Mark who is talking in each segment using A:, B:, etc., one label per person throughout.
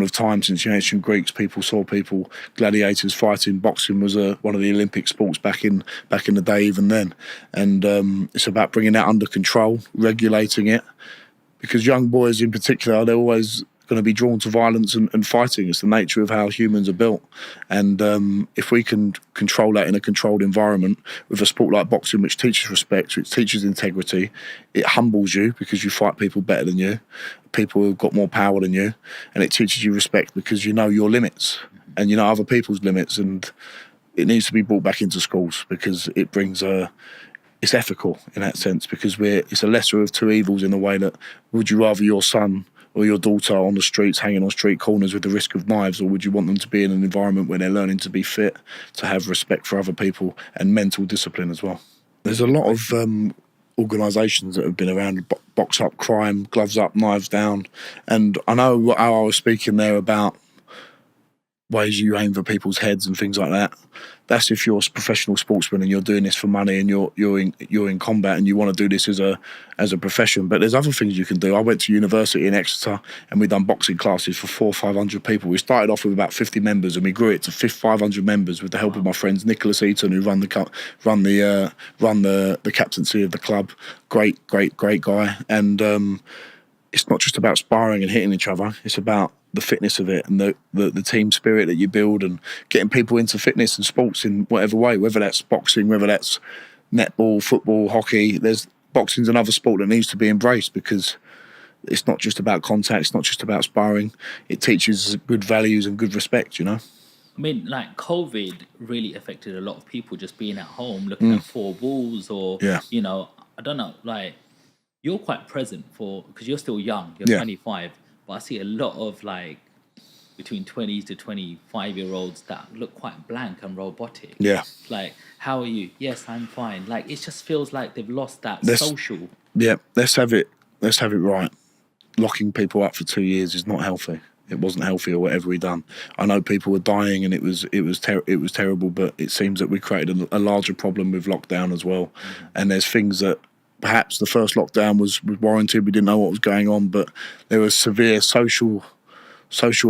A: of time, since the ancient Greeks, people saw gladiators fighting. Boxing was one of the Olympic sports back in the day, even then. And it's about bringing that under control, regulating it, because young boys in particular, they're always going to be drawn to violence and fighting. It's the nature of how humans are built. And if we can control that in a controlled environment with a sport like boxing, which teaches respect, which teaches integrity, it humbles you because you fight people better than you, people who've got more power than you, and it teaches you respect because you know your limits and you know other people's limits. And it needs to be brought back into schools because it brings it's ethical in that sense, because it's a lesser of two evils in the way that, would you rather your son or your daughter on the streets, hanging on street corners with the risk of knives, or would you want them to be in an environment where they're learning to be fit, to have respect for other people and mental discipline as well? There's a lot of organisations that have been around, Box Up Crime, Gloves Up, Knives Down, and I know how I was speaking there about ways you aim for people's heads and things like that. That's if you're a professional sportsman and you're doing this for money and you're in combat and you want to do this as a profession. But there's other things you can do. I went to university in Exeter and we done boxing classes for 400 or 500 people. We started off with about 50 members and we grew it to 500 members with the help of my friends Nicholas Eaton, who run the captaincy of the club. Great guy. And it's not just about sparring and hitting each other. It's about the fitness of it and the team spirit that you build and getting people into fitness and sports in whatever way, whether that's boxing, whether that's netball, football, hockey. Boxing's another sport that needs to be embraced because it's not just about contact, it's not just about sparring. It teaches good values and good respect, you know?
B: I mean, like COVID really affected a lot of people just being at home, looking at four walls or, you know, I don't know, like you're quite present because you're still young, you're 25. But I see a lot of like between 20s to 25-year-olds that look quite blank and robotic.
A: Yeah.
B: Like, how are you? Yes, I'm fine. Like, it just feels like they've lost that social.
A: Yeah, let's have it right. Locking people up for 2 years is not healthy. It wasn't healthy, or whatever we done. I know people were dying and it was terrible, but it seems that we created a larger problem with lockdown as well. And there's things that perhaps the first lockdown was warranted. We didn't know what was going on, but there was severe social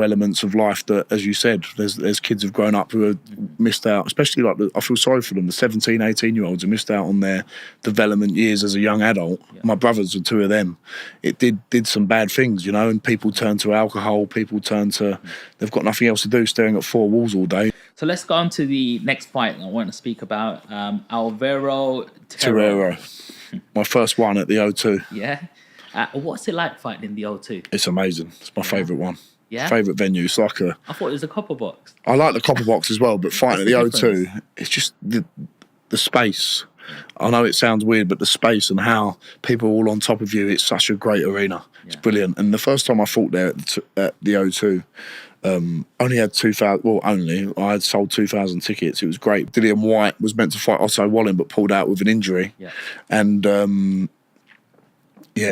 A: elements of life that, as you said, there's kids who've grown up who have missed out, especially like I feel sorry for them, the 17, 18-year-olds who missed out on their development years as a young adult. Yeah. My brothers were two of them. It did some bad things, you know, and people turn to alcohol, they've got nothing else to do, staring at four walls all day.
B: So let's go on to the next fight I want to speak about, Alvaro Terrero.
A: My first one at the O2.
B: Yeah. What's it like fighting in the O2?
A: It's amazing. It's my favourite one.
B: Yeah.
A: Favourite venue. It's like
B: I thought it was a copper box.
A: I like the copper box as well, but fighting at the O2, it's just the space. I know it sounds weird, but the space and how people are all on top of you, it's such a great arena. It's brilliant. And the first time I fought there at the O2, only had 2,000. Well, I had sold 2,000 tickets. It was great. Dillian Whyte was meant to fight Otto Wallin, but pulled out with an injury. Yeah. And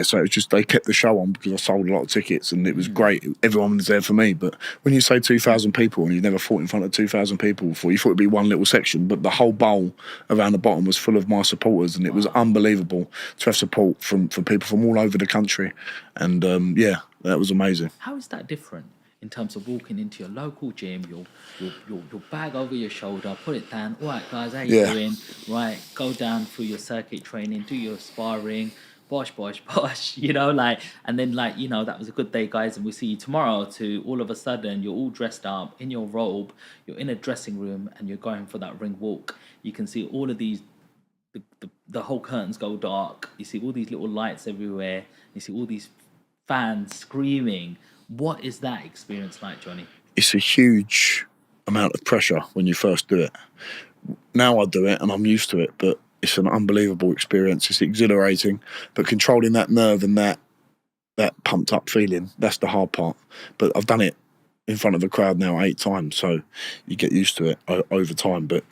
A: so it was just, they kept the show on because I sold a lot of tickets and it was great. Everyone was there for me. But when you say 2,000 people and you've never fought in front of 2,000 people before, you thought it'd be one little section, but the whole bowl around the bottom was full of my supporters, and it was unbelievable to have support from people from all over the country. And that was amazing.
B: How is that different? In terms of walking into your local gym, your bag over your shoulder, put it down. All right, guys, how you doing? Right, go down through your circuit training, do your sparring, bosh, you know, like, and then like, you know, that was a good day, guys, and we'll see you tomorrow. To all of a sudden, you're all dressed up in your robe, you're in a dressing room, and you're going for that ring walk. You can see all of these, the whole curtains go dark. You see all these little lights everywhere. You see all these fans screaming. What is that experience like, Johnny?
A: It's a huge amount of pressure when you first do it. Now I do it and I'm used to it, but it's an unbelievable experience. It's exhilarating, but controlling that nerve and that pumped up feeling, that's the hard part. But I've done it in front of a crowd now 8 times, so you get used to it over time. But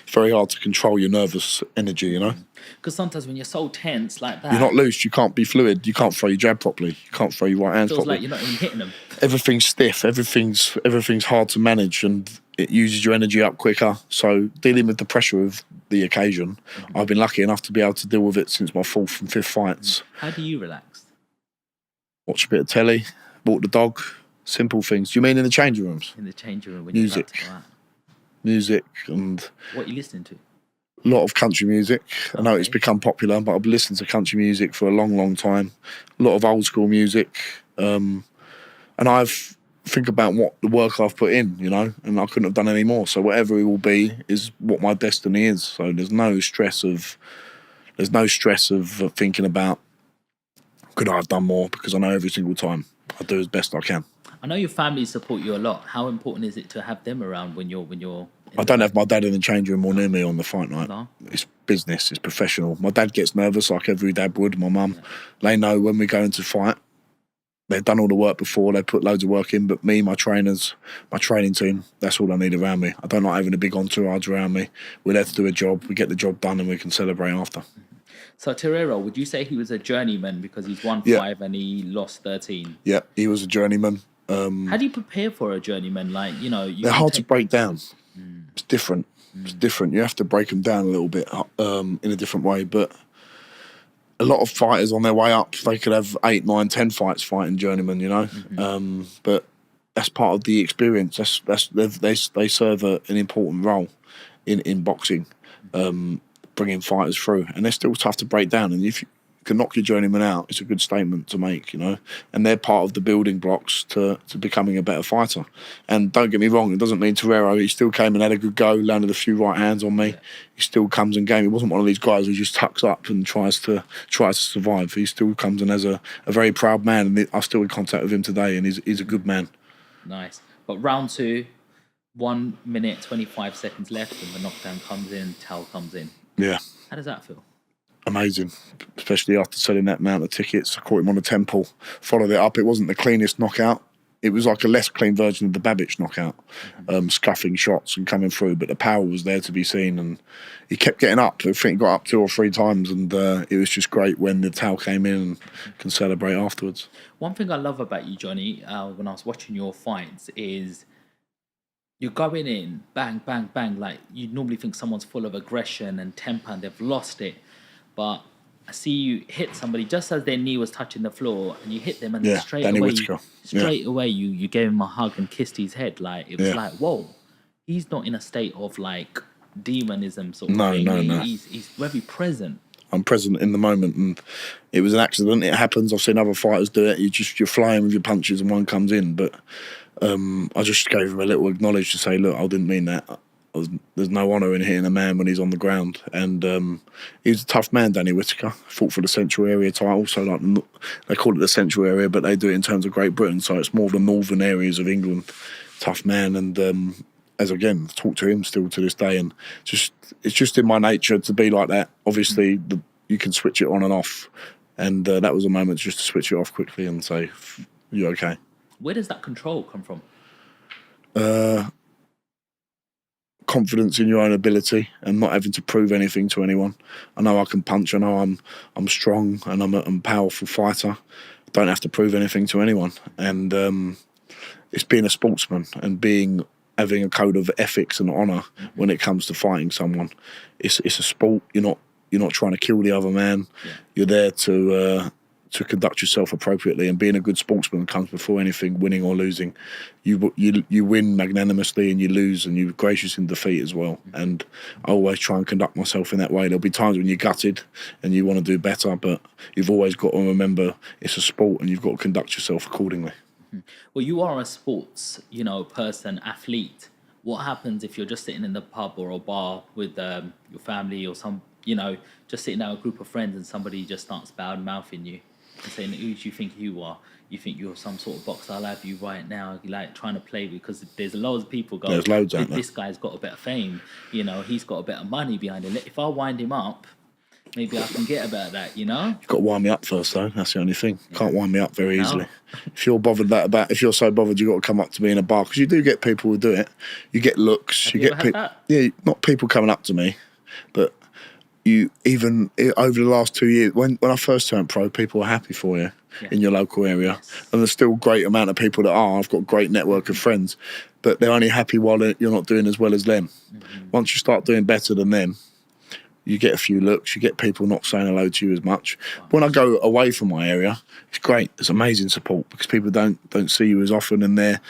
A: it's very hard to control your nervous energy, you know?
B: Because sometimes when you're so tense like that,
A: you're not loose, you can't be fluid, you can't throw your jab properly, you can't throw your right hands properly.
B: It feels like you're not even hitting them.
A: Everything's stiff, everything's hard to manage, and it uses your energy up quicker. So dealing with the pressure of the occasion, I've been lucky enough to be able to deal with it since my 4th and 5th fights.
B: How do you relax?
A: Watch a bit of telly, walk the dog, Simple things. Do you mean in the changing rooms?
B: In the changing room when
A: Music.
B: you're about to go out.
A: Music and
B: What are you listening to?
A: a lot of country music. I know it's
B: Okay.
A: become popular, but I've listened to country music for a long, long time. A lot of old school music. And I've think about what the work I've put in, you know, and I couldn't have done any more. So whatever it will be is what my destiny is. So there's no stress of thinking about could I have done more, because I know every single time I do as best I can.
B: I know your family support you a lot. How important is it to have them around when you're
A: I don't have my dad in the change room or near me on the fight night.
B: No?
A: It's business, it's professional. My dad gets nervous like every dad would, my mum. They know when we go into fight, they've done all the work before, they put loads of work in, but me, my trainers, my training team, that's all I need around me. I don't like having a big entourage around me. We're there to do a job, we get the job done and we can celebrate after.
B: So Terrero, would you say he was a journeyman because he's won
A: Yeah.
B: 5 and he lost 13?
A: Yeah, he was a journeyman.
B: How do you prepare for a journeyman? Like, you know,
A: They're hard to break down. It's different. It's different. You have to break them down a little bit in a different way. But a lot of fighters on their way up, they could have 8, 9, 10 fights fighting journeyman, you know. But that's part of the experience. They serve an important role in boxing, bringing fighters through, and they're still tough to break down. And if you can knock your journeyman out, it's a good statement to make, you know. And they're part of the building blocks to becoming a better fighter. And don't get me wrong, it doesn't mean Terrero, he still came and had a good go, landed a few right hands on me. Yeah. He still comes and game. He wasn't one of these guys who just tucks up and tries to survive. He still comes and has a very proud man, and I'm still in contact with him today, and he's a good man.
B: Nice. But round 2, 1 minute 25 seconds left, and the knockdown comes in, Tal comes in.
A: Yeah.
B: How does that feel?
A: Amazing, especially after selling that amount of tickets. I caught him on the temple, followed it up. It wasn't the cleanest knockout. It was like a less clean version of the Babic knockout, scuffing shots and coming through, but the power was there to be seen, and he kept getting up. I think he got up 2 or 3 times, and it was just great when the Tal came in and can celebrate afterwards.
B: One thing I love about you, Johnny, when I was watching your fights is you're going in, bang, bang, bang, like you normally think someone's full of aggression and temper and they've lost it. But I see you hit somebody just as their knee was touching the floor, and you hit them, and straight away you gave him a hug and kissed his head. Like it was like, whoa, he's not in a state of like demonism sort of thing.
A: No.
B: He's very present.
A: I'm present in the moment, and it was an accident. It happens. I've seen other fighters do it. You're flying with your punches, and one comes in. But I just gave him a little acknowledge to say, look, I didn't mean that. There's no honour in hitting a man when he's on the ground, and he was a tough man, Danny Whitaker. Fought for the Central Area title, so like they call it the Central Area, but they do it in terms of Great Britain, so it's more the northern areas of England. Tough man, and as again, talk to him still to this day, and it's just in my nature to be like that. Obviously, you can switch it on and off, and that was a moment just to switch it off quickly and say, "You're okay."
B: Where does that control come from?
A: Confidence in your own ability and not having to prove anything to anyone. I know I can punch. I know I'm strong and I'm a powerful fighter. I don't have to prove anything to anyone. And it's being a sportsman and having a code of ethics and honour when it comes to fighting someone. It's a sport. You're not trying to kill the other man. Yeah. You're there to conduct yourself appropriately, and being a good sportsman comes before anything, winning or losing. You win magnanimously and you lose, and you're gracious in defeat as well. And I always try and conduct myself in that way. There'll be times when you're gutted and you want to do better, but you've always got to remember it's a sport and you've got to conduct yourself accordingly.
B: Well, you are a sports, person, athlete. What happens if you're just sitting in the pub or a bar with your family or just sitting down with a group of friends and somebody just starts bad-mouthing you and saying, who do you think you are? You think you're some sort of boxer? I'll have you right now. Like trying to play because there's loads of people going,
A: there's loads out there.
B: This guy's got a bit of fame. He's got a bit of money behind him. If I wind him up, maybe I can get about that, You've got
A: to wind me up first, though. That's the only thing. Yeah. Can't wind me up very easily. If you're if you're so bothered, you've got to come up to me in a bar, because you do get people who do it. You get looks.
B: Have you
A: get
B: people.
A: Yeah, not people coming up to me, but even over the last 2 years, when I first turned pro, people were happy for you in your local area. Yes. And there's still a great amount of people that are. I've got a great network of friends, but they're only happy while you're not doing as well as them. Once you start doing better than them, You get a few looks, you get people not saying hello to you as much. When I go away from my area, it's great. It's amazing support because people don't see you as often, and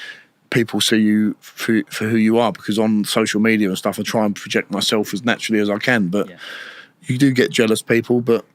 A: people see you for who you are. Because on social media and stuff, I try and project myself as naturally as I can, but you do get jealous people. But